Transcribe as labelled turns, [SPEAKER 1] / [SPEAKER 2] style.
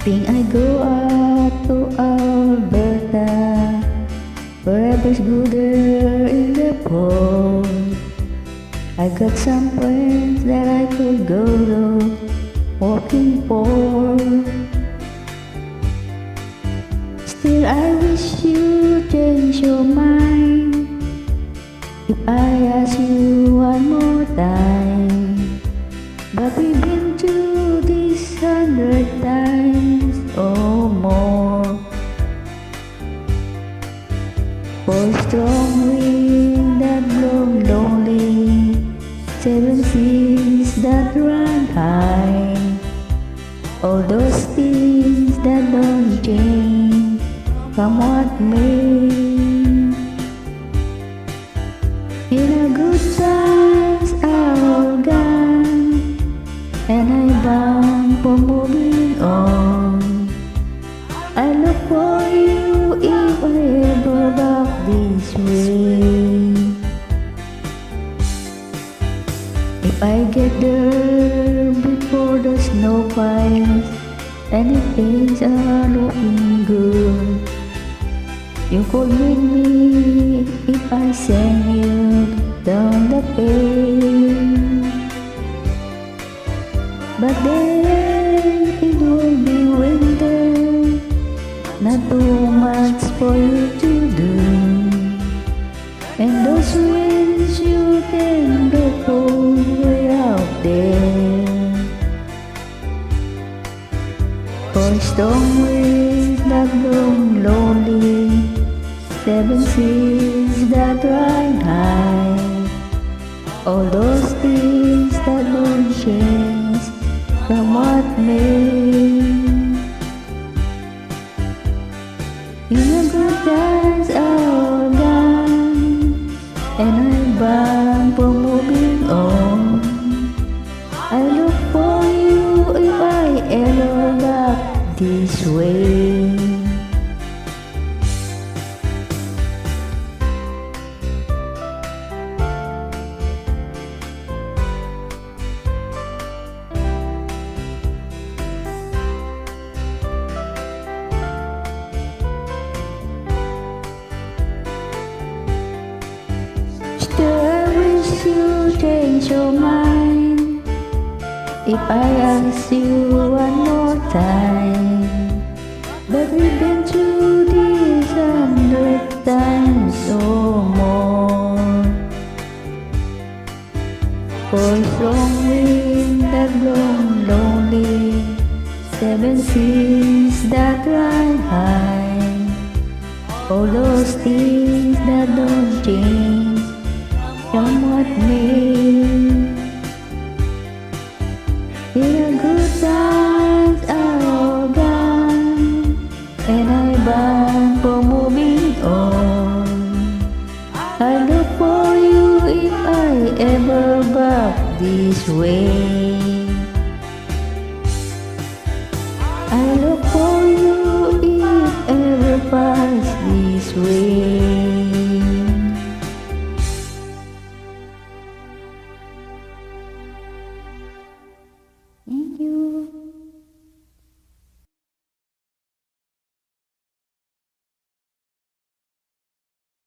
[SPEAKER 1] Think I go up to Alberta, wherever's gooder in the port. I got some friends that I could go to walking for. Still I wish you change your mind if I ask you one more time. But we've been through this 100 times or more. For strong wind that blow lonely, 7 seas that run high, all those things that don't change, come what may. In a good times are all gone, and I bound for moving on. I look for you if I ever back this way. If I get there before the snow flies and if things are looking good, you could meet me if I send you down the pain. But then it will be winter, not too much for you to do. And those winds you can look way out there. For storm winds that blow lonely, 7 seas that ride high, all those things that don't change, come what may. In the good times are all gone, and I'm bound for moving on. I look for you if I ever back this way. Still I wish you change your mind if I ask you one more time. But we've been through this 100 times or more. For strong wind that blow lonely, 7 seas that ride high, all those things that don't change, come what may. In a good times are all gone, and I bound for moving on. I look for you if I ever back this way. I look for you if ever pass this way.